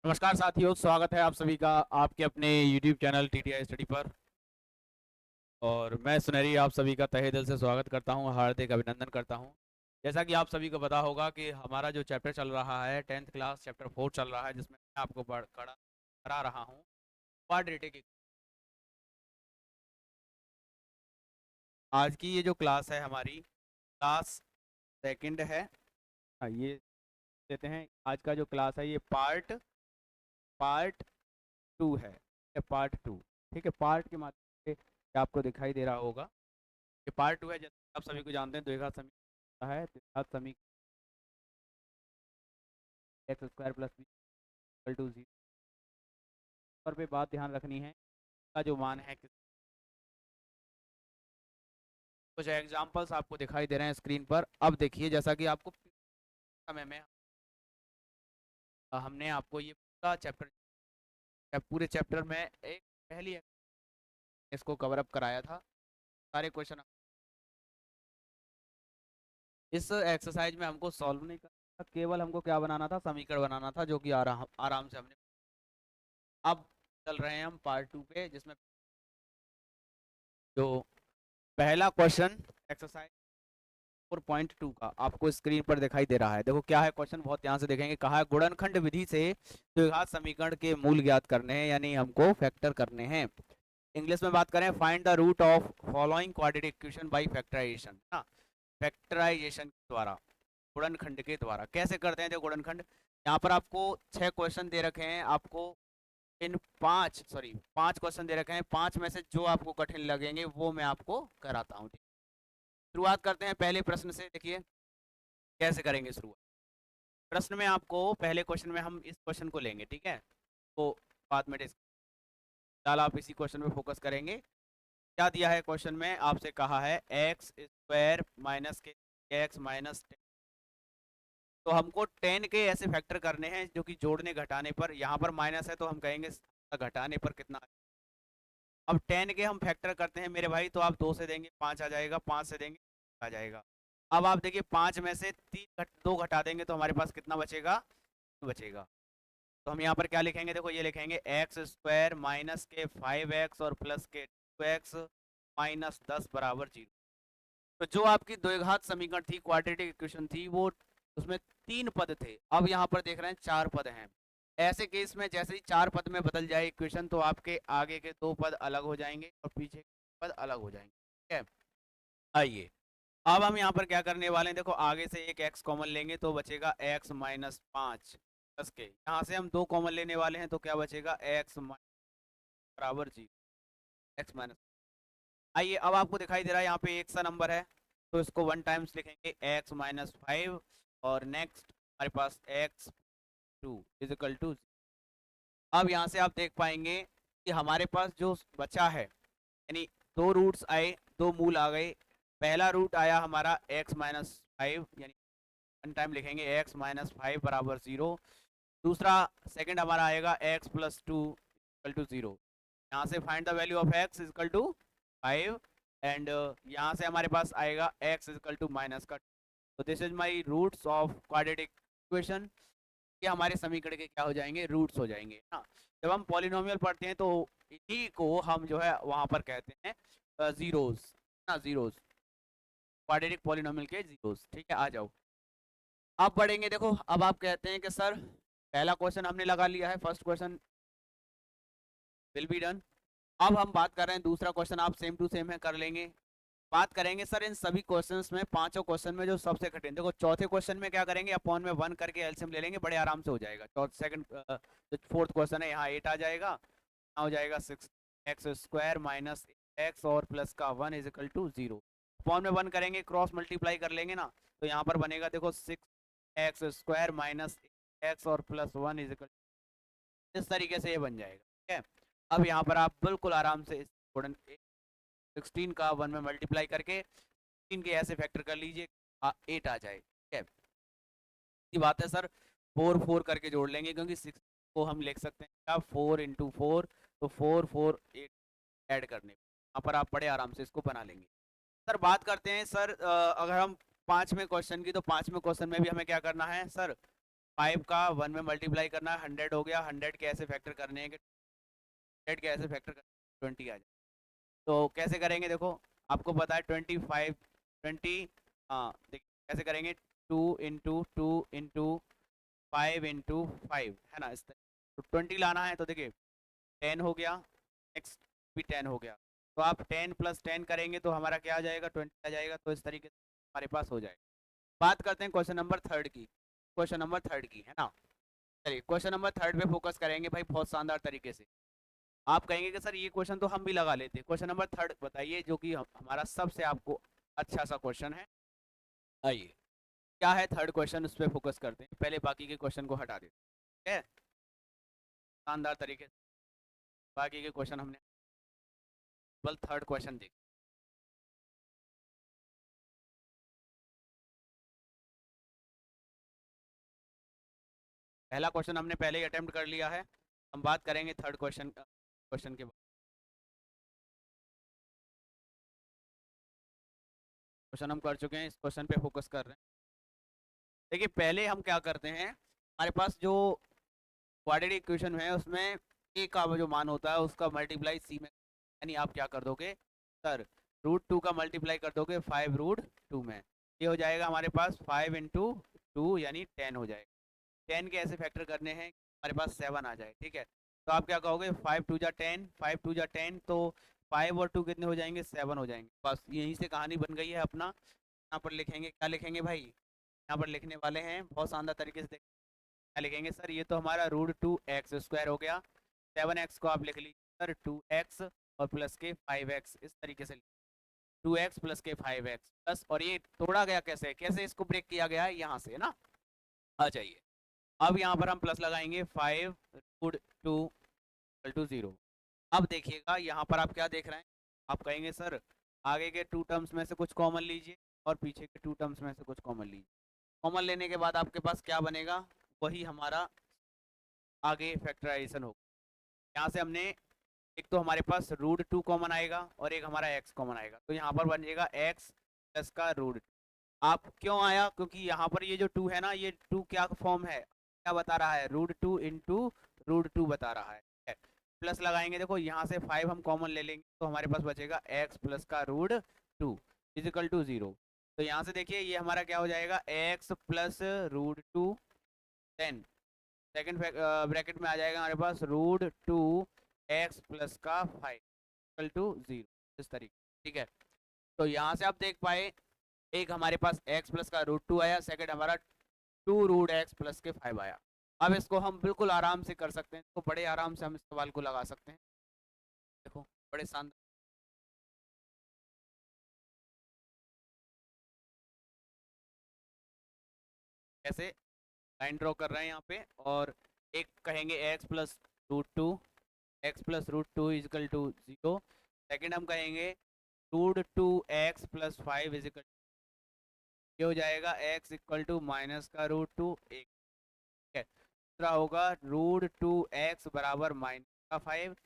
नमस्कार साथियों, स्वागत है आप सभी का आपके अपने YouTube चैनल TTI स्टडी पर। और मैं सुनहरी आप सभी का तहे दिल से स्वागत करता हूं, हार्दिक अभिनंदन करता हूं। जैसा कि आप सभी को पता होगा कि हमारा जो चैप्टर चल रहा है 10th क्लास चैप्टर 4 चल रहा है, जिसमें मैं आपको करा रहा हूं क्वाड्रेटिक। आज की ये जो क्लास है हमारी क्लास सेकंड है। ये देते हैं आज का जो क्लास है, ये पार्ट पार्ट 2 है। पार्ट 2, ठीक है। पार्ट के माध्यम से आपको दिखाई दे रहा होगा ये पार्ट 2 है। जैसे आप सभी को जानते हैं, द्विघात समीकरण है। द्विघात समीकरण x square plus B equal to 0 पर पे बात ध्यान रखनी है का जो मान है कुछ एग्जांपल्स आपको दिखाई दे रहे हैं स्क्रीन पर। अब देखिए, जैसा कि आपको समय में हमने आपको ये पूरा पूरे चैप्टर में एक पहली इसको कवर अप कराया था। सारे क्वेश्चन इस एक्सरसाइज में हमको सॉल्व नहीं करना था, केवल हमको क्या बनाना था, समीकरण बनाना था, जो कि आराम से हमने। अब चल रहे हैं हम पार्ट 2 पे, जिसमें जो पहला क्वेश्चन एक्सरसाइज 4.2 का आपको स्क्रीन पर दिखाई दे रहा है। देखो क्या है क्वेश्चन, बहुत ध्यान से देखेंगे। कहा है गुणनखंड विधि से द्विघात समीकरण के मूल ज्ञात करने हैं, यानी हमको फैक्टर करने हैं। इंग्लिश में बात करें, find the root of following quadratic equation by factorization. Factorization द्वारा, गुणनखंड के द्वारा कैसे करते हैं। जो गुणनखंड, यहाँ पर आपको 6 क्वेश्चन दे रखे हैं। आपको इन 5 क्वेश्चन दे रखे हैं। 5 में से जो आपको कठिन लगेंगे वो मैं आपको कराता हूँ। शुरुआत करते हैं पहले प्रश्न से। देखिए कैसे करेंगे शुरुआत। प्रश्न में आपको पहले क्वेश्चन में हम इस क्वेश्चन को लेंगे, ठीक है। तो बाद में फिलहाल आप इसी क्वेश्चन में फोकस करेंगे। क्या दिया है क्वेश्चन में, आपसे कहा है एक्स स्क्वायर माइनस के एक्स माइनस 10। तो हमको 10 के ऐसे फैक्टर करने हैं जो कि जोड़ने घटाने पर, यहाँ पर माइनस है तो हम कहेंगे घटाने पर कितना। अब 10 के हम फैक्टर करते हैं मेरे भाई, तो आप 2 से देंगे 5 आ जाएगा, 5 से देंगे आ जाएगा। अब आप देखिए 5 में से 2 घटा देंगे तो हमारे पास कितना बचेगा, बचेगा। तो हम यहाँ पर क्या लिखेंगे, देखो ये लिखेंगे एक्स स्क्वायर माइनस के 5x और प्लस के 2x माइनस 10 बराबर 0। तो जो आपकी द्विघात समीकरण थी, क्वाड्रेटिक इक्वेशन थी, वो उसमें 3 पद थे। अब यहाँ पर देख रहे हैं 4 पद हैं। ऐसे केस में जैसे ही 4 पद में बदल जाए इक्वेशन, तो आपके आगे के 2 पद अलग हो जाएंगे और पीछे के पद अलग हो जाएंगे, ठीक है। आइए अब हम यहाँ पर क्या करने वाले हैं, देखो आगे से एक x कॉमन लेंगे तो बचेगा x माइनस 5 प्लस के, यहाँ से हम 2 कॉमन लेने वाले हैं तो क्या बचेगा x बराबर 0, x माइनस। आइए अब आपको दिखाई दे रहा है यहाँ पे एक सा नंबर है, तो इसको 1 टाइम्स लिखेंगे x माइनस 5, और नेक्स्ट हमारे पास x2 इजिकल टू। अब यहाँ से आप देख पाएंगे कि हमारे पास जो बचा है, यानी 2 रूट्स आए, 2 मूल आ गए। पहला रूट आया हमारा x माइनस 5, यानी 1 टाइम लिखेंगे x माइनस 5 बराबर 0। दूसरा सेकंड हमारा आएगा x प्लस 2 इक्वल टू 0। यहाँ से find the value of x equal to 5, and यहाँ से हमारे पास आएगा x इक्वल टू माइनस का। तो this is my roots of quadratic equation. ये हमारे समीकरण के क्या हो जाएंगे, रूट्स हो जाएंगे ना। जब हम पॉलिनोमियल पढ़ते हैं तो इन्हीं को हम जो है वहां पर कहते हैं जीरोस ना, जीरोस, क्वाड्रेटिक पॉलिनोमियल के जीरोस, ठीक है। आ जाओ अब बढ़ेंगे। देखो अब आप कहते हैं कि सर पहला क्वेश्चन हमने लगा लिया है, first question will be done. अब हम बात कर रहे हैं दूसरा क्वेश्चन, आप सेम टू सेम है कर लेंगे। बात करेंगे सर इन सभी क्वेश्चंस में, पांचों क्वेश्चन में जो सबसे कठिन, देखो चौथे क्वेश्चन में क्या करेंगे, अपॉन में 1 करके एलसीएम ले लेंगे, बड़े आराम से हो जाएगा। चौथ सेकंड जो फोर्थ क्वेश्चन है, यहाँ 8 आ जाएगा, यहाँ हो जाएगा 6 एक्स स्क्वायर माइनस एक्स और प्लस का 1 इज इक्वल टू 0। अपॉन में 1 करेंगे, क्रॉस मल्टीप्लाई कर लेंगे ना, तो यहाँ पर बनेगा देखो 6 एक्स स्क्वायर माइनस एक्स और प्लस 1 इज इक्वल, इस तरीके से ये बन जाएगा, ठीक है। अब यहाँ पर आप बिल्कुल आराम से 16 का 1 में मल्टीप्लाई करके 3 के ऐसे फैक्टर कर लीजिए, 8 आ जाए, ठीक है। की बात है सर, 4 4 करके जोड़ लेंगे, क्योंकि 6 को हम लिख सकते हैं क्या, 4 इंटू 4, तो 4 4 8 ऐड करने, यहाँ पर आप बड़े आराम से इसको बना लेंगे। सर बात करते हैं सर, अगर हम पांचवें क्वेश्चन की, तो पांचवें क्वेश्चन में भी हमें क्या करना है सर, 5 का 1 में मल्टीप्लाई करना है, 100 हो गया। 100 के ऐसे फैक्टर करने हैं कि 100 के ऐसे फैक्टर करने 20 आ जाए। तो कैसे करेंगे, देखो आपको पता है 25 20, हाँ देखिए कैसे करेंगे, 2 इंटू 5 है ना, इस तरह। तो 20 लाना है तो देखिए 10 हो गया, नेक्स्ट भी 10 हो गया। तो आप 10 प्लस 10 करेंगे तो हमारा क्या आ जाएगा, 20 आ जाएगा। तो इस तरीके से हमारे पास हो जाएगा। बात करते हैं क्वेश्चन नंबर थर्ड की। क्वेश्चन नंबर थर्ड की है ना, चलिए क्वेश्चन नंबर थर्ड पे फोकस करेंगे भाई, बहुत शानदार तरीके से। आप कहेंगे कि सर ये क्वेश्चन तो हम भी लगा लेते। क्वेश्चन नंबर थर्ड बताइए, जो कि हमारा सबसे आपको अच्छा सा क्वेश्चन है। आइए क्या है थर्ड क्वेश्चन, उस पर फोकस करते हैं, पहले बाकी के क्वेश्चन को हटा देते हैं। शानदार तरीके से बाकी के क्वेश्चन हमने बल थर्ड क्वेश्चन देख। पहला क्वेश्चन हमने पहले ही अटेम्प्ट कर लिया है, हम बात करेंगे थर्ड क्वेश्चन के बाद। क्वेश्चन हम कर चुके हैं, इस क्वेश्चन पे फोकस कर रहे हैं। देखिए पहले हम क्या करते हैं, हमारे पास जो क्वाड्रेटिक इक्वेशन है उसमें ए का जो मान होता है उसका मल्टीप्लाई सी में, यानी आप क्या कर दोगे सर, √2 का मल्टीप्लाई कर दोगे 5 √2 में। ये हो जाएगा हमारे पास 5 × 2 यानी 10 हो जाएगा। 10 के ऐसे फैक्टर करने हैं हमारे पास 7 आ जाए, ठीक है। तो आप क्या कहोगे, 5 × 2 = 10, 5 × 2 = 10, तो 5 और 2 कितने हो जाएंगे, 7 हो जाएंगे। बस यहीं से कहानी बन गई है अपना। यहाँ पर लिखेंगे, क्या लिखेंगे भाई, यहाँ पर लिखने वाले हैं बहुत शानदार तरीके से। क्या लिखेंगे सर, ये तो हमारा √2x² हो गया। 7x को आप लिख लीजिए सर 2x और प्लस के 5x, इस तरीके से 2x प्लस के 5x प्लस, और ये तोड़ा गया कैसे, कैसे इसको ब्रेक किया गया है, यहाँ से ना। आ जाइए अब यहाँ पर हम प्लस लगाएंगे, 5 √2 = 0। अब देखिएगा यहाँ पर आप क्या देख रहे हैं, आप कहेंगे सर आगे के 2 टर्म्स में से कुछ कॉमन लीजिए और पीछे के 2 टर्म्स में से कुछ कॉमन लीजिए। कॉमन लेने के बाद आपके पास क्या बनेगा, वही हमारा आगे फैक्टराइजेशन होगा। यहाँ से हमने एक तो हमारे पास √2 कॉमन आएगा और एक हमारा x कॉमन आएगा, तो यहाँ पर बन जाएगा x प्लस का √2। आप क्यों आया, क्योंकि यहाँ पर ये जो 2 है ना, ये 2 क्या फॉर्म है, क्या बता रहा है, √2 × √2 बता रहा है। प्लस लगाएंगे, देखो यहाँ से 5 हम कॉमन ले लेंगे तो हमारे पास बचेगा x प्लस का √2 = 0। तो यहाँ से देखिए ये हमारा क्या हो जाएगा, x plus √2, then second bracket में आ जाएगा हमारे पास √2x प्लस का 5 = 0, इस तरीके, ठीक है। तो यहाँ से आप देख पाए, एक हमारे पास x प्लस का √2 आया, सेकंड हमारा 2√x प्लस के 5 आया। अब इसको हम बिल्कुल आराम से कर सकते हैं, तो बड़े आराम से हम इस सवाल को लगा सकते हैं। देखो बड़े शानदार, कैसे लाइन ड्रॉ कर रहे हैं यहाँ पे, और एक कहेंगे x+√2 = 0। सेकंड हम कहेंगे √2x प्लस 5 = ये हो जाएगा x = माइनस का √2 1, ठीक है। दूसरा होगा √2x बराबर माइनस का 5,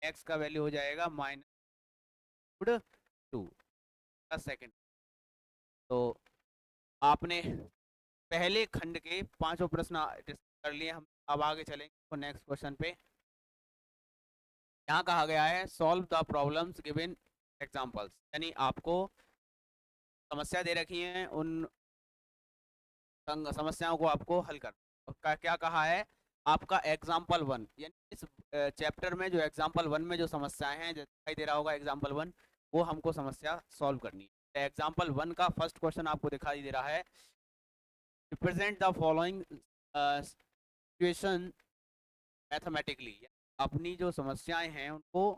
x का वैल्यू हो जाएगा -√2 का सेकंड। तो आपने पहले खंड के पांचों प्रश्न कर लिए, हम अब आगे चलेंगे नेक्स्ट क्वेश्चन पे। यहाँ कहा गया है solve the problems given examples, यानी आपको समस्या दे रखी है, उन समस्याओं को आपको हल करना। क्या कहा है, आपका एग्जाम्पल 1, यानी इस चैप्टर में जो एग्जाम्पल 1 में जो समस्याएं हैं, जो दिखाई दे रहा होगा एग्जाम्पल 1, वो हमको समस्या सॉल्व करनी है। एग्जाम्पल 1 का फर्स्ट क्वेश्चन आपको दिखाई दे रहा है, represent the following situation mathematically, अपनी जो समस्याएं हैं उनको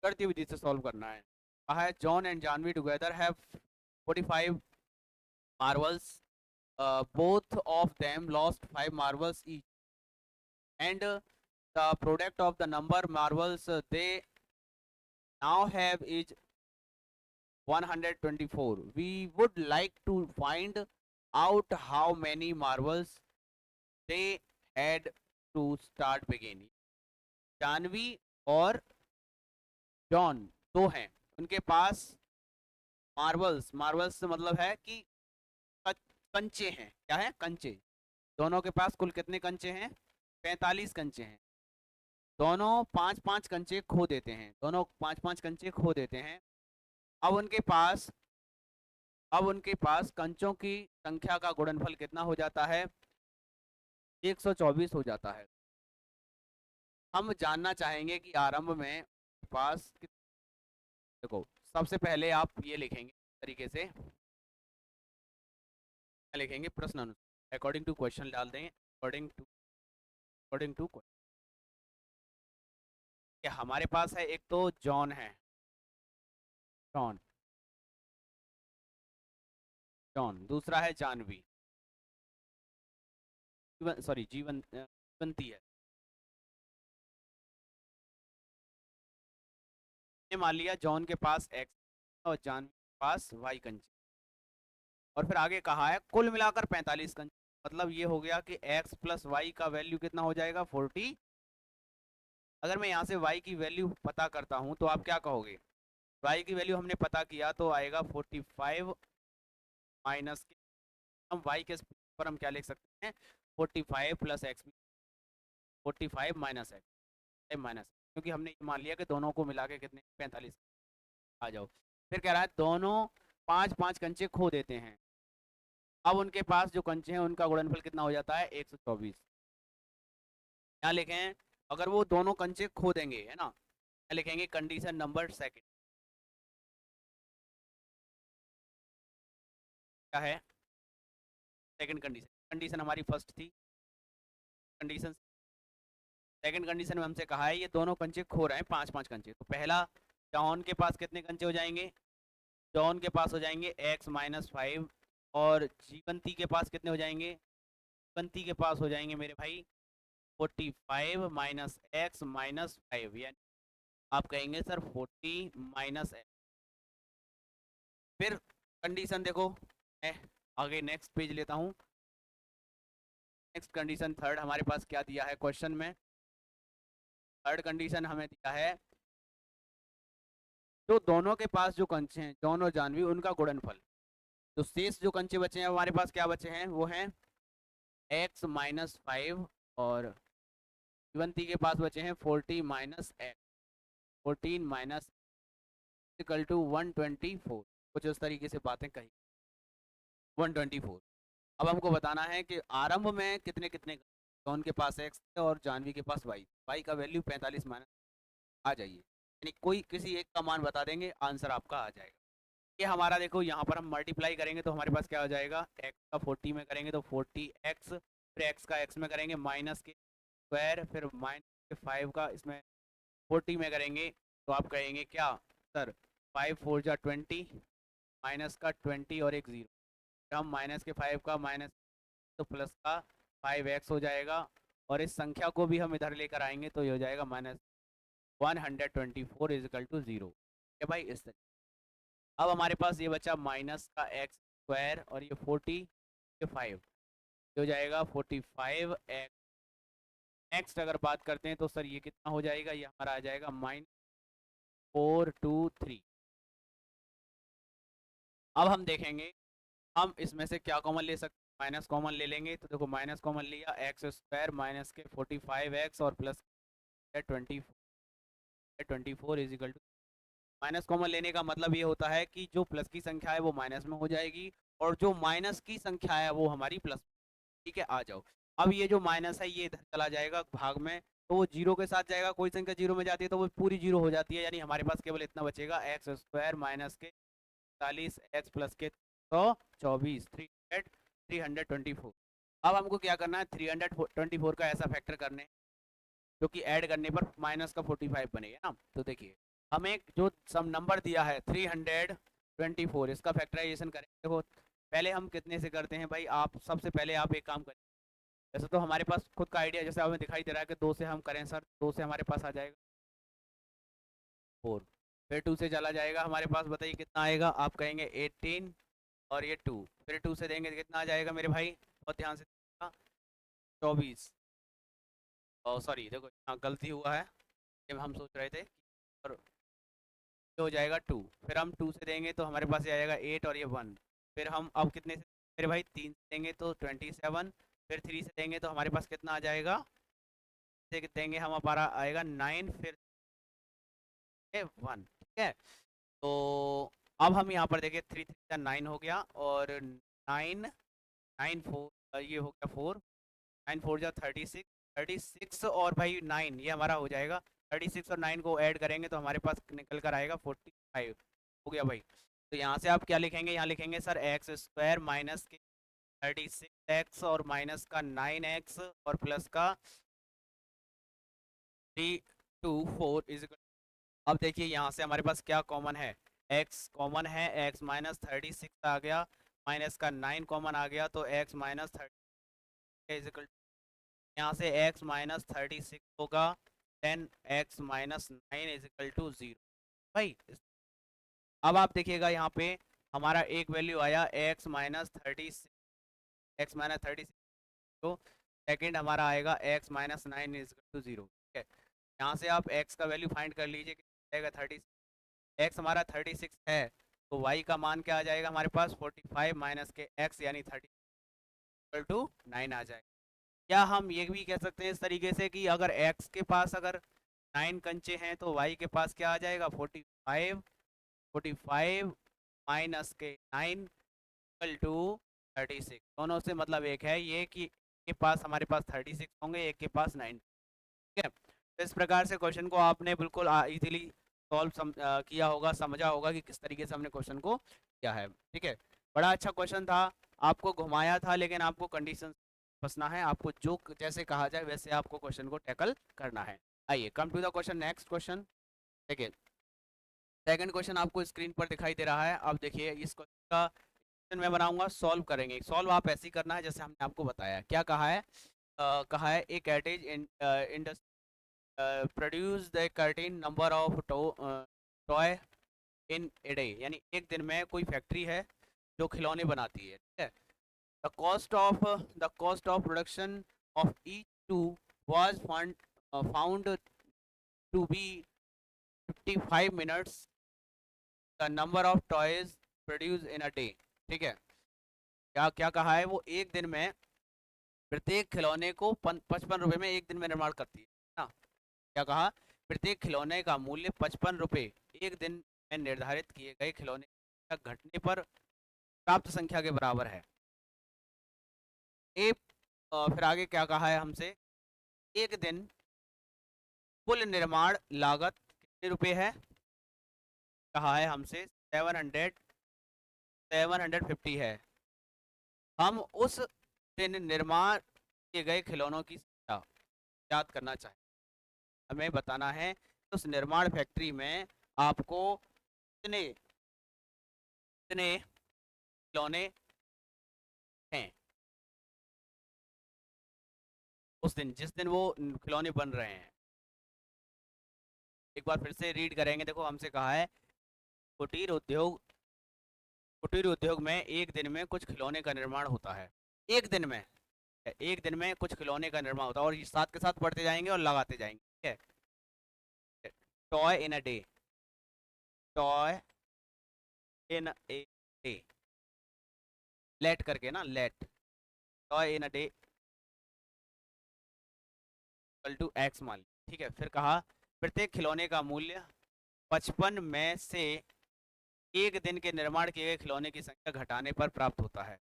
करती विधि से सॉल्व करना है। कहा है John and Jahnavi together have 45 marbles, both of them lost 5 marbles each, and the product of the number marbles they now have is 124. We would like to find out how many marbles they had to start beginning. Jahnavi और John दो हैं, उनके पास marbles, marbles मतलब है कि कंचे हैं, क्या है, कंचे। दोनों के पास कुल कितने कंचे हैं? 45 कंचे हैं। दोनों 5-5 कंचे खो देते हैं, दोनों 5-5 कंचे खो देते हैं। अब उनके पास अब उनके पास कंचों की संख्या का गुणनफल कितना हो जाता है? 124 हो जाता है। हम जानना चाहेंगे कि आरंभ में पास देखो, सबसे पहले आप ये लिखेंगे तरीके से, लिखेंगे प्रश्न अनुसार, अकॉर्डिंग टू क्वेश्चन डाल देंगे, अकॉर्डिंग टू हमारे पास है, एक तो जॉन है, जॉन जॉन, दूसरा है जानवी, सॉरी जीवंती है। ये मान लिया जॉन के पास एक्स और जानवी के पास वाई कंचे, और फिर आगे कहा है कुल मिलाकर 45 कंचे। मतलब ये हो गया कि x प्लस वाई का वैल्यू कितना हो जाएगा? 40। अगर मैं यहाँ से y की वैल्यू पता करता हूँ तो आप क्या कहोगे? y की वैल्यू हमने पता किया तो आएगा 45 माइनस के, हम y के पर हम क्या लिख सकते हैं? 45 plus x, 45 minus x minus, क्योंकि हमने ये मान लिया कि दोनों को मिला के कितने? 45। आ जाओ, फिर कह रहा है दोनों 5-5 कंचे खो देते हैं। अब उनके पास जो कंचे हैं उनका गुणनफल कितना हो जाता है? 124। क्या लिखें? अगर वो दोनों कंचे खो देंगे, है ना, क्या लिखेंगे? कंडीशन नंबर सेकंड क्या है? सेकंड कंडीशन, कंडीशन हमारी फर्स्ट थी, कंडीशन सेकंड कंडीशन में हमसे कहा है ये दोनों कंचे खो रहे हैं, 5-5 कंचे। तो पहला, जॉन के पास कितने कंचे हो जाएंगे? जॉन के पास हो जाएंगे x-5, और जीवंती के पास कितने हो जाएंगे? जीवंती के पास हो जाएंगे मेरे भाई 45 माइनस एक्स माइनस 5, यानी आप कहेंगे सर 40 माइनस एक्स। फिर कंडीशन देखो, मैं आगे नेक्स्ट पेज लेता हूँ। नेक्स्ट कंडीशन थर्ड हमारे पास क्या दिया है क्वेश्चन में? थर्ड कंडीशन हमें दिया है जो दोनों के पास जो कंचे हैं, जॉन और जानवी, उनका गुणनफल। तो शेष जो कंचे बचे हैं हमारे पास क्या बचे हैं? वो हैं x-5, और जीवंती के पास बचे हैं 40 minus x, 14 minus equal to 124। कुछ उस तरीके से बातें कही, 124। अब हमको बताना है कि आरंभ में कितने कितने, जॉन के पास x और जानवी के पास y का वैल्यू 45 माइनस आ जाइए, यानी कोई किसी एक का मान बता देंगे, आंसर आपका आ जाएगा। ये हमारा देखो, यहाँ पर हम मल्टीप्लाई करेंगे तो हमारे पास क्या हो जाएगा? x का 40 में करेंगे तो 40x, फिर x का x में करेंगे माइनस के स्क्वायर, फिर माइनस के 5 का इसमें 40 में करेंगे तो आप कहेंगे क्या सर? 5×4 = 20, माइनस का 20 और एक 0, हम माइनस के 5 का माइनस तो प्लस का 5x हो जाएगा, और इस संख्या को भी हम इधर लेकर आएंगे तो ये हो जाएगा -124 इज इक्वल टू 0। क्या भाई? इस तरीके। अब हमारे पास ये बचा माइनस का एक्स स्क्वायर और ये 40, ये 5, ये हो जाएगा 45x। नेक्स्ट अगर बात करते हैं तो सर ये कितना हो जाएगा? ये हमारा आ जाएगा -423। अब हम देखेंगे हम इसमें से क्या कॉमन ले सकते हैं? माइनस कॉमन ले लेंगे तो देखो, माइनस कॉमन लिया, एक्स स्क्वायर माइनस के 45x और plus 24 is equal to, minus common लेने का मतलब ये होता है कि जो प्लस की संख्या है वो माइनस में हो जाएगी, और जो माइनस की संख्या है वो हमारी प्लस। ठीक है, आ जाओ। अब ये जो माइनस है ये इधर चला जाएगा भाग में, तो वो जीरो के साथ जाएगा, कोई संख्या जीरो में जाती है तो वो पूरी जीरो हो जाती है, यानी हमारे पास केवल इतना बचेगा, एक्स स्क्वायर माइनस के 40 एक्स प्लस के 124, 324। अब हमको क्या करना है? 324 का ऐसा फैक्टर करने जो कि ऐड करने पर माइनस का 45 बनेगा ना। तो देखिए, हमें जो सम नंबर दिया है 324, इसका फैक्टराइजेशन करेंगे। देखो पहले हम कितने से करते हैं भाई? आप सबसे पहले आप एक काम करें, वैसे तो हमारे पास खुद का आइडिया जैसे हमें दिखाई दे रहा है कि 2 से हम करें सर, 2 से हमारे पास आ जाएगा 4, फिर 2 से चला जाएगा हमारे पास, बताइए कितना आएगा? आप कहेंगे 18, और ये 2, फिर 2 से देंगे तो कितना आ जाएगा मेरे भाई? बहुत ध्यान से 24, और सॉरी देखो यहाँ गलती हुआ है, ये हम सोच रहे थे, और ये हो जाएगा 2, फिर हम 2 से देंगे तो हमारे पास ये आएगा 8 और ये 1, फिर हम अब कितने से मेरे भाई 3 से देंगे तो 27, फिर 3 से देंगे तो हमारे पास कितना आ जाएगा, से देंगे हम, हमारा आएगा 9, फिर 1, ठीक है। तो अब हम यहाँ पर देखिए 3 3 का 9 हो गया, और 9 9 4 ये हो गया 4, 9 4 जा 36, 36 और भाई 9 ये हमारा हो जाएगा। 36 और 9 को ऐड करेंगे तो हमारे पास निकल कर आएगा 45 हो गया भाई। तो यहाँ से आप क्या लिखेंगे, यहाँ लिखेंगे सर एक्स स्क्वायर माइनस के 36x और माइनस का 9x और प्लस का 3 2 4 इज। अब देखिए यहाँ से हमारे पास क्या कॉमन है, x कॉमन है, x माइनस 36 आ गया, माइनस का 9 कॉमन आ गया, तो x माइनस 30 इजिकल, यहाँ से x माइनस 36 होगा 10x माइनस 9 इजिकल टू 0 भाई। अब आप देखिएगा यहाँ पे हमारा एक वैल्यू आया x माइनस 36, एक्स माइनस 36, तो सेकेंड हमारा आएगा x माइनस 9 इजिकल टू 0, ठीक है। यहाँ से आप x का वैल्यू फाइंड कर लीजिए, कितना आएगा 30, x हमारा 36 है, तो y का मान क्या आ जाएगा हमारे पास 45 माइनस के x यानी 30 इक्वल टू 9 आ जाएगा। या हम ये भी कह सकते हैं इस तरीके से कि अगर x के पास अगर 9 कंचे हैं तो y के पास क्या आ जाएगा 45, 45 माइनस के 9 इक्वल टू 36। दोनों से मतलब एक है ये कि के पास हमारे पास 36 होंगे, एक के पास 9, ठीक है। तो इस प्रकार से क्वेश्चन को आपने बिल्कुल इजीली सॉल्व किया होगा, समझा होगा कि किस तरीके से हमने क्वेश्चन को किया है, ठीक है। बड़ा अच्छा क्वेश्चन था, आपको घुमाया था, लेकिन आपको कंडीशन फंसना है, आपको जो जैसे कहा जाए वैसे आपको क्वेश्चन को टैकल करना है। आइए come to the question, next question. देखिए सेकंड क्वेश्चन आपको स्क्रीन पर दिखाई दे रहा है। अब देखिए इस क्वेश्चन का क्वेश्चन मैं बनाऊंगा, सॉल्व करेंगे। सॉल्व आप ऐसे ही करना है जैसे हमने आपको बताया। क्या कहा है, कहा है एक cottage industry produce the certain number of toy in a day, यानी एक दिन में कोई फैक्ट्री है जो खिलौने बनाती है, ठीक है। The cost of production of each two was found to be 55 minutes the number of toys produce in a day, ठीक है। क्या क्या कहा है, वो एक दिन में प्रत्येक खिलौने को 55 रुपए में एक दिन में निर्माण करती है ना। क्या कहा, प्रत्येक खिलौने का मूल्य 55 रुपए एक दिन में निर्धारित किए गए खिलौने का घटने पर प्राप्त संख्या के बराबर है। एक फिर आगे क्या कहा है हमसे, एक दिन कुल निर्माण लागत कितने रुपए है, कहा है हमसे 750 है। हम उस दिन निर्माण किए गए खिलौनों की संख्या याद करना चाहें, हमें बताना है उस निर्माण फैक्ट्री में आपको कितने कितने खिलौने हैं उस दिन, जिस दिन वो खिलौने बन रहे हैं। एक बार फिर से रीड करेंगे। देखो हमसे कहा है कुटीर उद्योग, कुटीर उद्योग में एक दिन में कुछ खिलौने का निर्माण होता है। एक दिन में, एक दिन में कुछ खिलौने का निर्माण होता है, और ये साथ के साथ पढ़ते जाएंगे और लगाते जाएंगे, ठीक है। Toy in a day, toy in a day, let करके ना, let, toy in a day equal to x मान ली, ठीक है। फिर कहा प्रत्येक खिलौने का मूल्य 55 में से एक दिन के निर्माण किए गए खिलौने की संख्या घटाने पर प्राप्त होता है।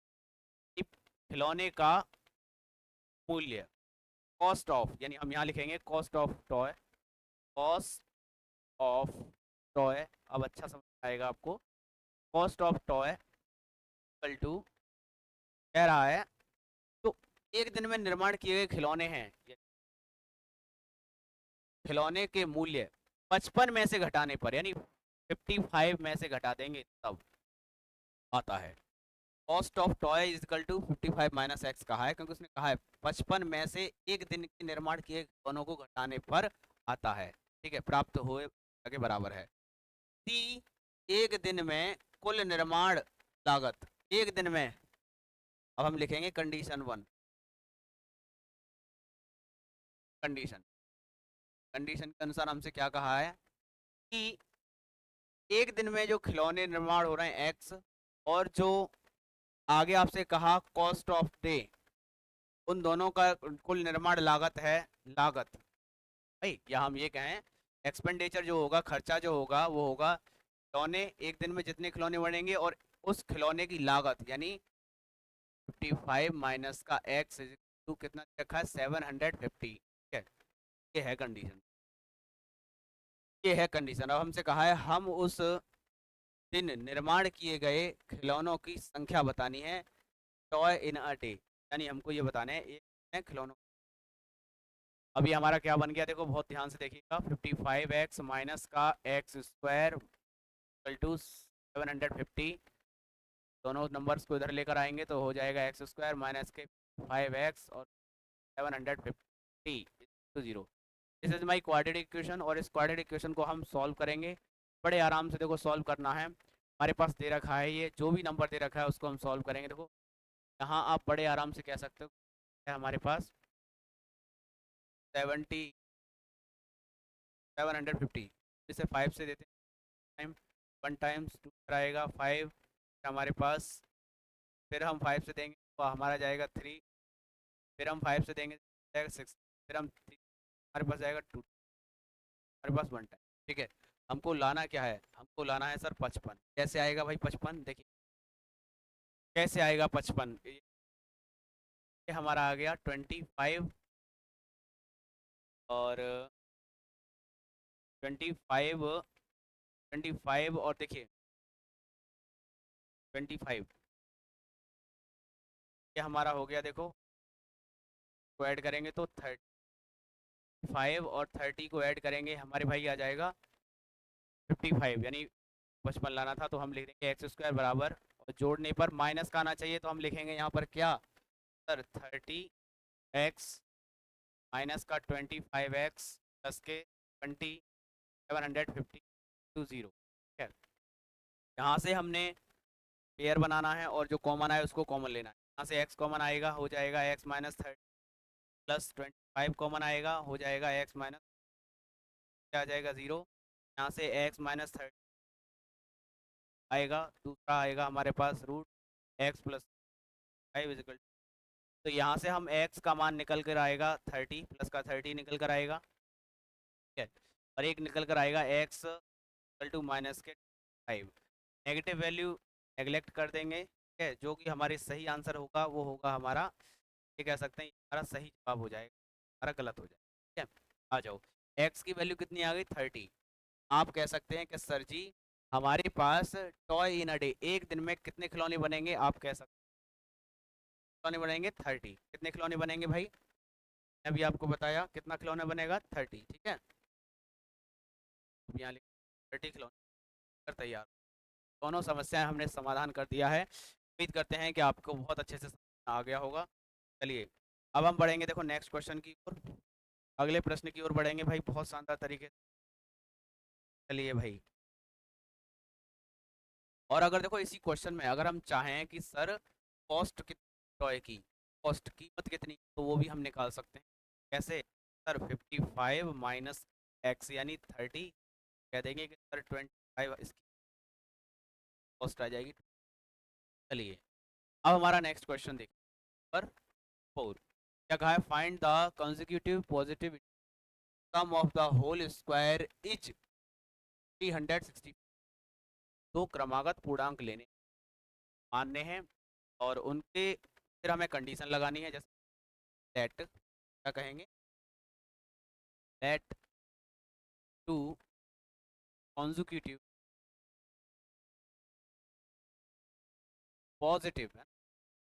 खिलौने का मूल्य, कॉस्ट ऑफ, यानी हम यहाँ लिखेंगे cost of toy, cost of toy, अब अच्छा समझ आएगा आपको। Cost of toy equal to, कह रहा है तो एक दिन में निर्माण किए गए खिलौने हैं, खिलौने के मूल्य 55 में से घटाने पर, यानी 55 में से घटा देंगे तब आता है। Cost of toy is equal to 55 minus x कहा है, क्योंकि उसने कहा है 55 में से एक दिन के निर्माण किए खिलौनों को घटाने पर आता है, ठीक है, प्राप्त हुए के बराबर है। सी, एक दिन में कुल निर्माण लागत, एक दिन में, अब हम लिखेंगे कंडीशन 1, कंडीशन, कंडीशन के अनुसार हमसे क्या कहा है कि एक दिन में जो खिलौने निर्माण हो रहे हैं एक्स, और जो आगे आपसे कहा कॉस्ट ऑफ डे, उन दोनों का कुल निर्माण लागत है लागत। भाई या हम ये कहें एक्सपेंडिचर जो होगा, खर्चा जो होगा वो होगा खिलौने, एक दिन में जितने खिलौने बनेंगे और उस खिलौने की लागत, यानी 55 माइनस का एक्स टू कितना रखा है 750। ठीक है, ये है कंडीशन, ये है कंडीशन। अब हमसे कहा है हम उस दिन निर्माण किए गए खिलौनों की संख्या बतानी है, टॉय इन अ डे, यानी हमको ये बताना है एक है खिलौनों। अभी हमारा क्या बन गया देखो, बहुत ध्यान से देखिएगा, 55x माइनस का एक्स स्क्वायर इक्वल टू 750। दोनों नंबर्स को इधर लेकर आएंगे तो हो जाएगा एक्स स्क्वायर माइनस के 5x और 750 to zero. This is my quadratic equation, और इस क्वाड्रेटिक इक्वेशन को हम सॉल्व करेंगे बड़े आराम से। देखो सॉल्व करना है, हमारे पास दे रखा है, ये जो भी नंबर दे रखा है उसको हम सॉल्व करेंगे। देखो यहाँ आप बड़े आराम से कह सकते हो है हमारे पास 750, इसे 5 से देते हैं टाइम, 1 टाइम्स 2 आएगा 5, हमारे पास फिर हम 5 से देंगे तो हमारा जाएगा 3, फिर हम 5 से देंगे जाएगा 6, फिर हम 3, हमारे पास जाएगा 2, हमारे पास 1 टाइम। ठीक है, हमको लाना क्या है, हमको लाना है सर 55। कैसे आएगा भाई 55, देखिए कैसे आएगा 55। ये हमारा आ गया 25 और 25, 25 और देखिए 25, ये हमारा हो गया। देखो को ऐड करेंगे तो 35 और 30 को ऐड करेंगे हमारे भाई आ जाएगा 55, यानी 55 लाना था तो हम लिख देंगे एक्स स्क्वायर बराबर, और जोड़ने पर माइनस का आना चाहिए तो हम लिखेंगे यहाँ पर क्या सर 30x माइनस का 25x प्लस के 750 टू जीरो। ठीक है, यहाँ से हमने पेयर बनाना है और जो कॉमन आए उसको कॉमन लेना है। यहाँ से x कॉमन आएगा, हो जाएगा x माइनस 30 प्लस 25 कॉमन आएगा, हो जाएगा x माइनस, आ जाएगा 0। यहाँ से x माइनस 30 आएगा, दूसरा आएगा हमारे पास रूट x प्लस 5 इजिकल। तो यहाँ से हम x का मान निकल कर आएगा 30, प्लस का 30 निकल कर आएगा। ठीक है, और एक निकल कर आएगा x इक्वल टू माइनस के 5। नेगेटिव वैल्यू नेगलेक्ट कर देंगे। ठीक है, जो कि हमारी सही आंसर होगा वो होगा हमारा, ये कह सकते हैं हमारा सही जवाब हो जाएगा, हमारा गलत हो जाएगा। ठीक है, आ जाओ, x की वैल्यू कितनी आ गई 30। आप कह सकते हैं कि सर जी हमारे पास टॉय इन अ डे, एक दिन में कितने खिलौने बनेंगे, आप कह सकते हैं खिलौने बनेंगे 30। कितने खिलौने बनेंगे भाई, मैं अभी आपको बताया कितना खिलौना बनेगा 30। ठीक है, अब यहाँ 30 खिलौने कर तैयार। दोनों समस्याएं हमने समाधान कर दिया है, उम्मीद करते हैं कि आपको बहुत अच्छे से समझ आ गया होगा। चलिए अब हम बढ़ेंगे देखो नेक्स्ट क्वेश्चन की ओर, अगले प्रश्न की ओर बढ़ेंगे भाई बहुत शानदार तरीके से। चलिए भाई, और अगर देखो इसी क्वेश्चन में अगर हम चाहें कि सर कॉस्ट कितनी टॉय की, कॉस्ट कीमत कितनी, तो वो भी हम निकाल सकते हैं। कैसे सर 55 माइनस एक्स यानी 30, कह देंगे कि सर 25 इसकी कॉस्ट आ जाएगी। चलिए अब हमारा नेक्स्ट क्वेश्चन देखिए, पर 4 क्या कहा है, find the consecutive positive sum of the whole square is 360। दो क्रमागत पूर्णांक लेने मानने हैं और उनके फिर हमें कंडीशन लगानी है, जैसे लेट क्या कहेंगे, लेट टू कॉन्जिक्यूटिव पॉजिटिव है,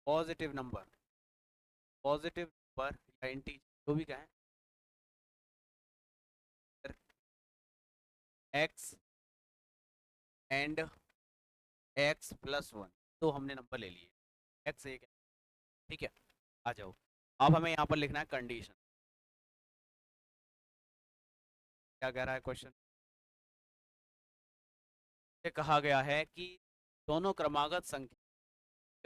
पॉजिटिव नंबर या इंटीजर जो भी कहें, एक्स एंड एक्स प्लस 1, तो हमने नंबर ले लिए, एक्स एक है। ठीक है, आ जाओ, अब हमें यहाँ पर लिखना है कंडीशन। क्या कह रहा है क्वेश्चन, ये कहा गया है कि दोनों क्रमागत संख्या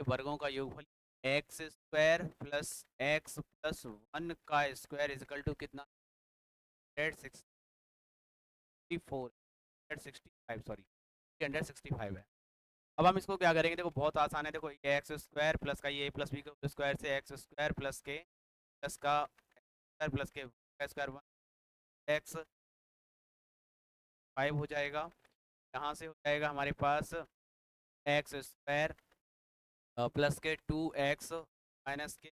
के वर्गों का योगफल x square plus x plus 1 का स्क्वायर इजिकल टू कितना 164, 165 सॉरी 365 है। अब हम इसको क्या करेंगे, देखो बहुत आसान है, देखो ये एक्स स्क्वायर प्लस का ये प्लस बी का स्क्वायर से एक्स स्क्वायर प्लस के प्लस का स्क्वायर प्लस के स्क्वायर 1 x 5 हो जाएगा। यहाँ से हो जाएगा हमारे पास एक्स स्क्वायर प्लस के 2x माइनस के,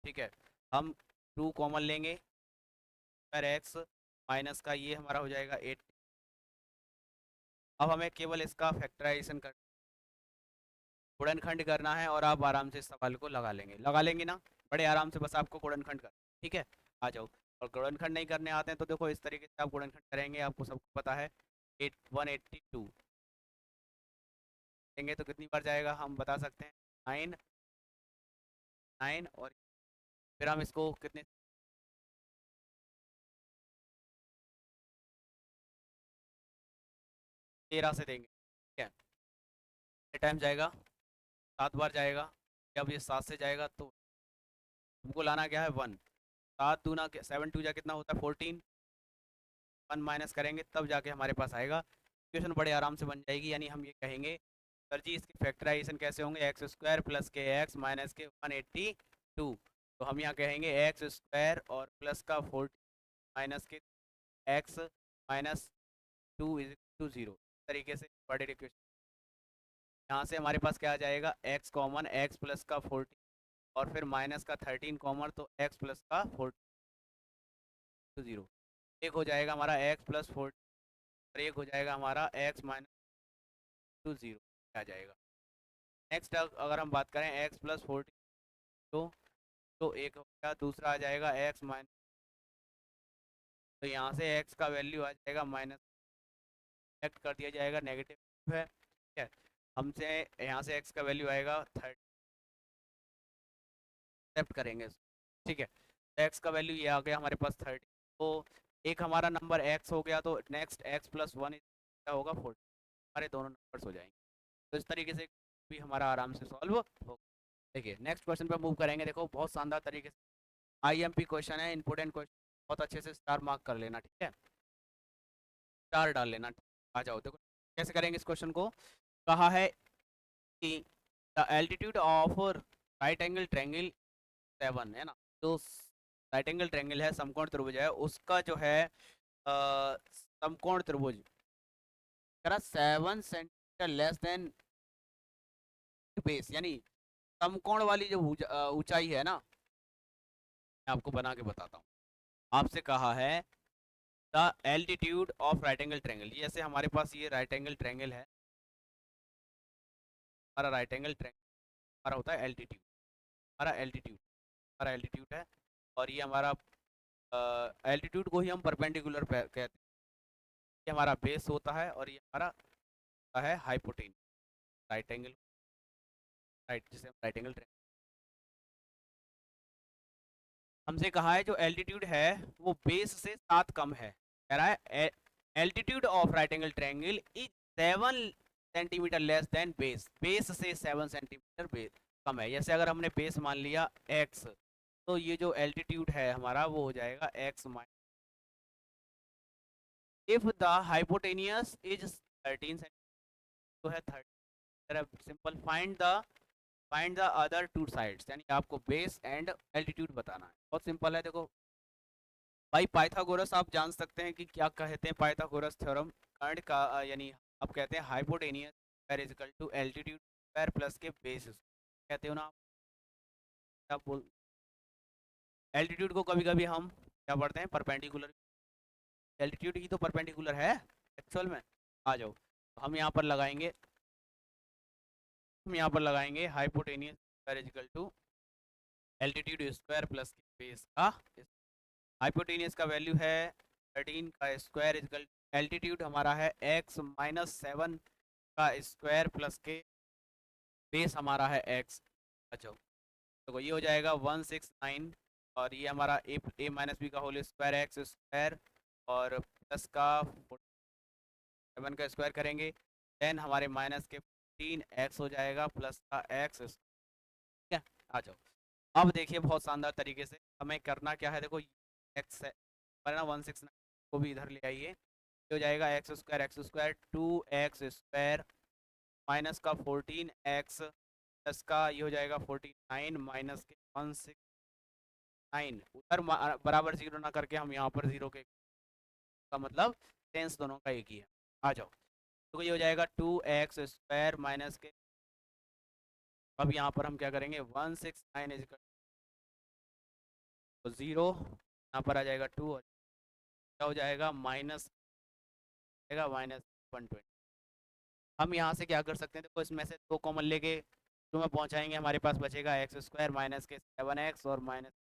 ठीक है, हम 2 कॉमन लेंगे, स्क्वायर एक्स माइनस का ये हमारा हो जाएगा 8। अब हमें केवल इसका फैक्टराइजेशन कर गुणनखंड करना है और आप आराम से इस सवाल को लगा लेंगे ना, बड़े आराम से, बस आपको गुणनखंड कर, ठीक है, आ जाओ। और गुणनखंड नहीं करने आते हैं तो देखो इस तरीके से आप गुणनखंड करेंगे, आपको सबको पता है 182 देंगे तो कितनी बार जाएगा हम बता सकते हैं, 9 9, और फिर हम इसको कितने 13 से देंगे, ठीक है, कितने टाइम जाएगा, 7 बार जाएगा। जब ये 7 से जाएगा तो हमको लाना क्या है 1, 7 दूना 7 2 जा कितना होता है 14, 1 माइनस करेंगे तब जाके हमारे पास आएगा, इक्वेशन बड़े आराम से बन जाएगी। यानी हम ये कहेंगे सर जी इसकी फैक्टराइजेशन कैसे होंगे, एक्स स्क्वायर प्लस के एक्स माइनस के 182, तो हम यहाँ कहेंगे एक्स स्क्वायर और प्लस का 40 माइनस के एक्स माइनस 2 इज टू 0, तरीके से बड़े इक्वेशन। यहाँ से हमारे पास क्या आ जाएगा, एक्स कॉमन, एक्स प्लस का 40 और फिर माइनस का 13 कॉमन, तो एक्स प्लस का 40 टू 0, एक हो जाएगा हमारा एक्स प्लस 40 और एक हो जाएगा हमारा एक्स माइनस टू 0 आ जाएगा। नेक्स्ट अगर हम बात करें एक्स प्लस 40, तो एक हो गया, दूसरा आ जाएगा एक्स माइनस, तो यहाँ से एक्स का वैल्यू आ जाएगा माइनस, सेलेक्ट कर दिया जाएगा, नेगेटिव है, ठीक है, हमसे यहाँ से एक्स का वैल्यू आएगा 30, एक्सेप्ट करेंगे, ठीक है, तो एक्स का वैल्यू ये आ गया हमारे पास 30, तो एक हमारा नंबर एक्स हो गया, तो नेक्स्ट एक्स प्लस 1 क्या होगा 40, हमारे दोनों नंबर्स हो जाएंगे। तो इस तरीके से भी हमारा आराम से सॉल्व हो। देखिए नेक्स्ट क्वेश्चन पे मूव करेंगे, देखो बहुत शानदार तरीके से आईएमपी क्वेश्चन है, इंपोर्टेंट क्वेश्चन, बहुत अच्छे से स्टार मार्क कर लेना, ठीक है, स्टार डाल लेना। आ जाओ देखो कैसे करेंगे इस क्वेश्चन को। कहा है कि the altitude of right angle triangle 7 है ना, तो राइट एंगल ट्रायंगल है, समकोण त्रिभुज है, उसका जो है समकोण त्रिभुज करा 7 सेंटीमीटर लेस देन बेस, यानी समकोण वाली जो ऊंचाई है ना, मैं आपको बना के बताता हूँ। आपसे कहा है the altitude of right angle triangle, जैसे हमारे पास ये राइट एंगल ट्रायंगल है, हमारा राइट एंगल ट्रायंगल हमारा होता है एल्टीट्यूड, हमारा एल्टीट्यूड है, और ये हमारा एल्टीट्यूड को ही हम परपेंडिकुलर कहते हैं, ये हमारा बेस होता है और ये हमारा होता है हाइपोटेन्यूज, राइट एंगल, राइट, जिसे हम राइट एंगल ट्रायंगल, हमसे कहा है जो एल्टीट्यूड है वो बेस से 7 कम है, कह रहा है altitude of right angle triangle is 7 centimetre less than base, base से 7 सेंटीमीटर बेस कम है। जैसे अगर हमने बेस मान लिया x, तो ये जो एल्टीट्यूड है हमारा वो हो जाएगा x minus, if the hypotenuse is 13 centimetre, तो है 30, simple find the other two sides, यानी आपको बेस एंड एल्टीट्यूड बताना है, बहुत सिंपल है। देखो भाई पाइथागोरस आप जान सकते हैं कि क्या कहते हैं, पाइथागोरस थ्योरम, कर्ण का यानी आप कहते हैं hypotenuse square is equal to altitude square plus के बेस, कहते हो ना आप बोल, एल्टीट्यूड को कभी कभी हम क्या पढ़ते हैं परपेंडिकुलर, एल्टीट्यूड ही तो परपेंडिकुलर है एक्चुअल में। आ जाओ तो हम यहाँ पर लगाएंगे hypotenuse square is equal to altitude square plus के बेस का, हाइपोटेनियस का वैल्यू है 13 का स्क्वायर इज, एल्टीट्यूड हमारा है x माइनस 7 का स्क्वायर प्लस के बेस हमारा है x। अच्छा तो ये हो जाएगा 169, और ये हमारा a माइनस बी का होल स्क्वायर एक्स स्क्वायर और प्लस का 7 का स्क्वायर करेंगे, देन हमारे माइनस के 14x हो जाएगा प्लस का x, ठीक है। आ जाओ अब देखिए बहुत शानदार तरीके से हमें करना क्या है, देखो एक्स है ना 169 को भी इधर ले आइए, हो जाएगा x square 2x square minus का 14x 10 का ये हो जाएगा 49 माइनस के 169, उधर बराबर जीरो ना करके हम यहाँ पर जीरो के का मतलब टेंस दोनों का एक ही है। आ जाओ, तो ये हो जाएगा 2x² माइनस के, अब यहाँ पर हम क्या करेंगे 169 इज तो 0, यहाँ पर आ जाएगा 2 और क्या हो जाएगा माइनस माइनस 120। हम यहाँ से क्या कर सकते हैं, देखो इसमें से 2 कॉमन लेके जो में पहुँचाएंगे हमारे पास बचेगा x² माइनस के 7x और माइनस,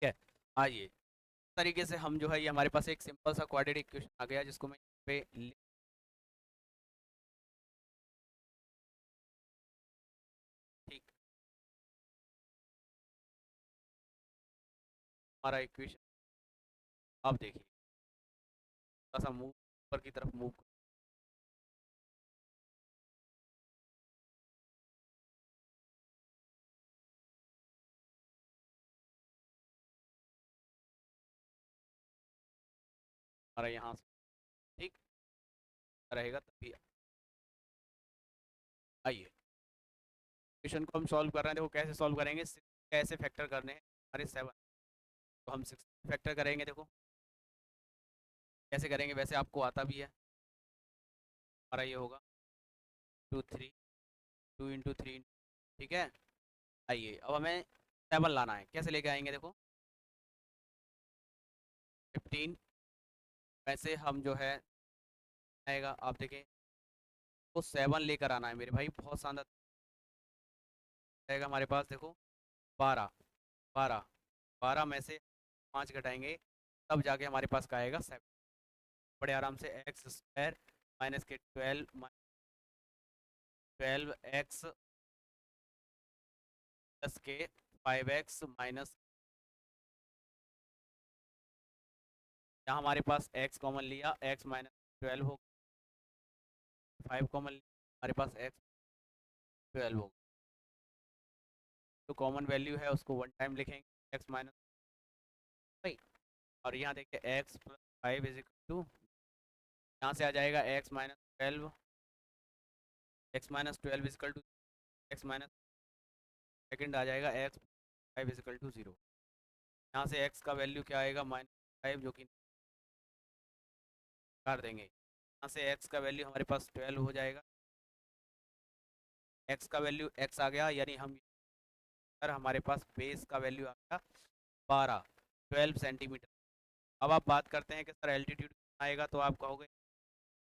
ठीक है। आइए तरीके से हम जो है ये हमारे पास एक सिंपल सा क्वाड्रेटिक इक्वेशन आ गया जिसको मैं यहाँ पे ठीक हमारा इक्वेशन, अब देखिए थोड़ा सा मूव ऊपर की तरफ मूव, हमारा यहाँ से ठीक रहेगा तभी। आइए इक्वेशन को हम सॉल्व कर रहे हैं, देखो कैसे सॉल्व करेंगे, 6 कैसे फैक्टर करने हैं हमारे 7, तो हम 6 फैक्टर करेंगे, देखो कैसे करेंगे, वैसे आपको आता भी है। हमारा ये होगा 2 3 ठीक है। आइए अब हमें 7 लाना है, कैसे लेके आएंगे, देखो 15 वैसे हम जो है आएगा, आप देखें तो 7 लेकर आना है मेरे भाई, बहुत शानदार आएगा हमारे पास, देखो 12 12 12 में से 5 घटाएंगे तब जाके हमारे पास का आएगा 7, बड़े आराम से x² माइनस के 12x प्लस के 5x माइनस, यहाँ हमारे पास x कॉमन लिया, x माइनस 12 हो, 5 कॉमन लिया हमारे पास x 12 हो, तो कॉमन वैल्यू है उसको वन टाइम लिखेंगे x माइनस, और यहाँ देखिए x plus 5 is equal to, यहाँ से आ जाएगा x minus 12, x minus 12 is equal to x minus, second आ जाएगा x 5 इज इक्वल टू 0, यहाँ से x का वैल्यू क्या आएगा -5 जो कि कर देंगे, यहाँ से x का वैल्यू हमारे पास 12 हो जाएगा, x का वैल्यू x आ गया, यानी हम सर हमारे पास बेस का वैल्यू आ गया 12 सेंटीमीटर। अब आप बात करते हैं कि सर एल्टीट्यूड आएगा, तो आप कहोगे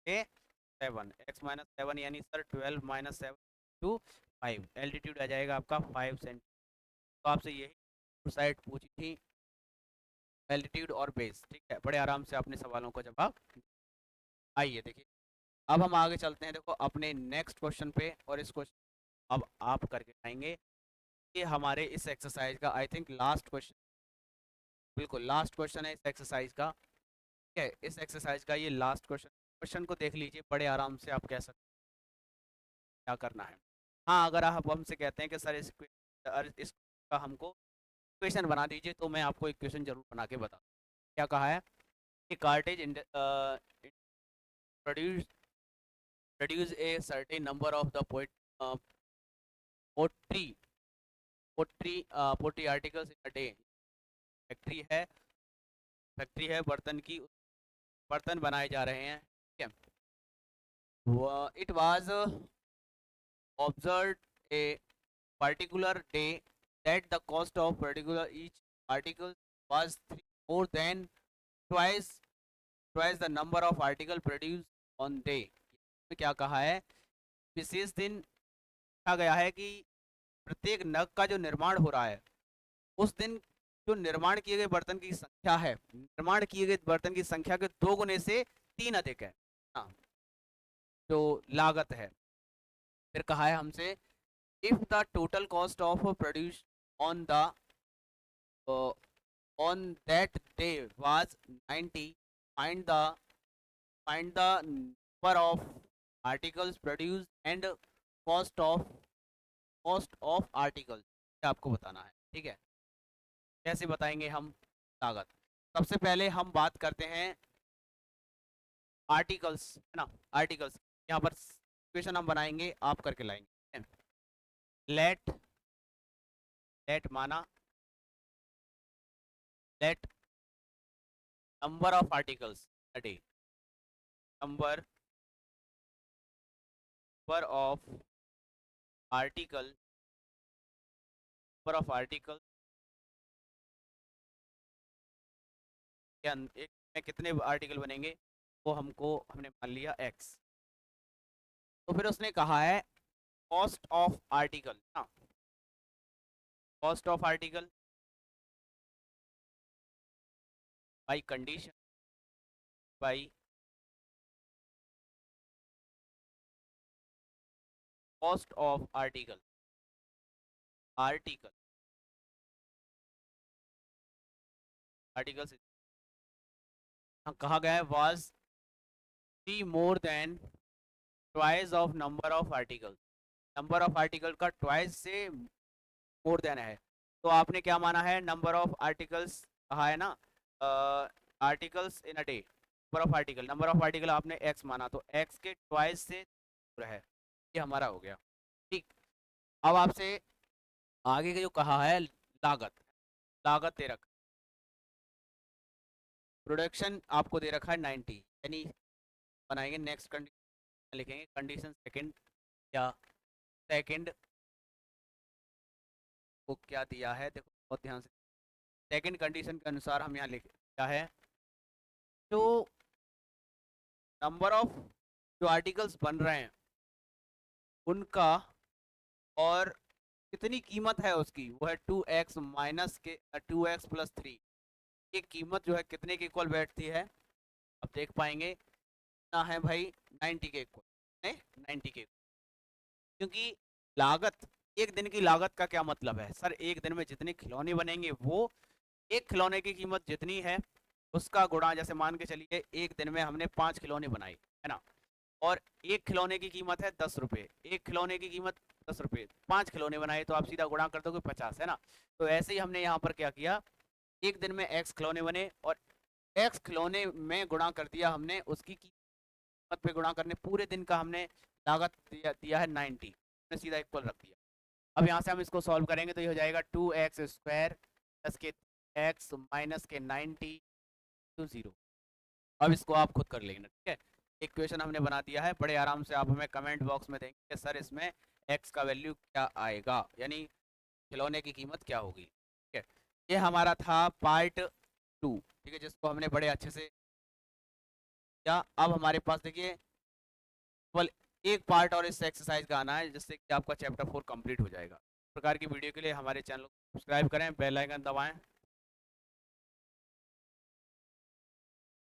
ए 7 x माइनस 7 यानी सर 12 माइनस 7 टू 5, एल्टीट्यूड आ जाएगा आपका 5 सेंटीमीटर। तो आपसे यही साइड पूछी थी, एल्टीट्यूड और बेस, ठीक है, बड़े आराम से अपने सवालों का जवाब। आइए देखिए अब हम आगे चलते हैं, देखो अपने नेक्स्ट क्वेश्चन पे, और इस क्वेश्चन अब आप करके आएंगे, ये हमारे इस एक्सरसाइज का आई थिंक लास्ट क्वेश्चन, बिल्कुल लास्ट क्वेश्चन है इस एक्सरसाइज का, ठीक है, इस एक्सरसाइज का ये लास्ट क्वेश्चन, क्वेश्चन को देख लीजिए बड़े आराम से, आप कह सकते हैं क्या करना है। हाँ अगर आप हमसे कहते हैं कि सर इसका हमको इक्वेशन बना दीजिए, तो मैं आपको इक्वेशन जरूर बना के बता, क्या कहा है कि cottage produce produce a certain number of the pottery pottery articles in a day, factory है, फैक्ट्री है बर्तन की, बर्तन बनाए जा रहे हैं, ठीक है। It was observed a particular day that the cost of particular each article was more than twice twice the number of article produced on day। क्या कहा है, विशेष दिन कहा गया है कि प्रत्येक नग का जो निर्माण हो रहा है उस दिन जो निर्माण किए गए बर्तन की संख्या है, निर्माण किए गए बर्तन की संख्या के 2 गुने से 3 अधिक है, हाँ, जो लागत है। फिर कहा है हमसे if the total cost of produce on the on that day was 90, find the number of articles produced and cost of articles, आपको बताना है, ठीक है। कैसे बताएंगे हम लागत, सबसे पहले हम बात करते हैं आर्टिकल्स, है ना, आर्टिकल्स, यहाँ पर क्वेश्चन हम बनाएंगे, आप करके लाएंगे, लेट माना let number of articles a day, number of article एक में कितने आर्टिकल बनेंगे, वो हमने मान लिया x। तो फिर उसने कहा है कॉस्ट ऑफ आर्टिकल ना, cost of article by condition by cost of article article articles कहा गया है was be more than twice of number of article, number of article का ट्वाइस से मोर देन है। तो आपने क्या माना है, नंबर ऑफ आर्टिकल्स कहा है ना, articles in a day, number of article आपने x माना, तो x के ट्वाइस से है, ये हमारा हो गया। ठीक, अब आपसे आगे का जो कहा है लागत, लागत दे रखा, प्रोडक्शन आपको दे रखा है 90, यानी बनाएंगे नेक्स्ट कंडीशन, लिखेंगे कंडीशन सेकंड या सेकंड को क्या दिया है, देखो बहुत ध्यान से, सेकंड कंडीशन के अनुसार हम यहाँ लिख क्या है, तो नंबर ऑफ जो आर्टिकल्स बन रहे हैं उनका और कितनी कीमत है उसकी, वो है 2x माइनस के 2x प्लस 3, ये कीमत जो है कितने के इक्वल बैठती है, अब देख पाएंगे ना है भाई 90 के इक्वल, 90 के, क्योंकि लागत, एक दिन की लागत का क्या मतलब है सर, एक दिन में जितने खिलौने बनेंगे वो एक खिलौने की कीमत जितनी है उसका गुणा, जैसे मान के चलिए एक दिन में हमने 5 खिलौने बनाए है ना, और एक खिलौने की कीमत है 10 रुपये, एक खिलौने की कीमत 10 रुपये, 5 खिलौने बनाए तो आप सीधा गुणा कर दोगे 50 है ना। तो ऐसे ही हमने यहाँ पर क्या किया, एक दिन में x खिलौने बने और x खिलौने में गुणा कर दिया हमने उसकी कीमत पे गुणा करने, पूरे दिन का हमने लागत दिया है 90, हमने सीधा इक्वल रख दिया। अब यहाँ से हम इसको सॉल्व करेंगे तो ये हो जाएगा 2x स्क्वायर प्लस के x माइनस के 90 टू 0। अब इसको आप खुद कर लेंगे, ठीक है, एक क्वेश्चन हमने बना दिया है, बड़े आराम से आप हमें कमेंट बॉक्स में देंगे कि सर इसमें x का वैल्यू क्या आएगा, यानी खिलौने की कीमत क्या होगी, ठीक है। ये हमारा था पार्ट 2, ठीक है, जिसको हमने बड़े अच्छे से किया। अब हमारे पास देखिए केवल एक पार्ट और इस एक्सरसाइज का आना है, जिससे कि आपका चैप्टर 4 कंप्लीट हो जाएगा। इस प्रकार की वीडियो के लिए हमारे चैनल को सब्सक्राइब करें, बेल आइकन दबाएं।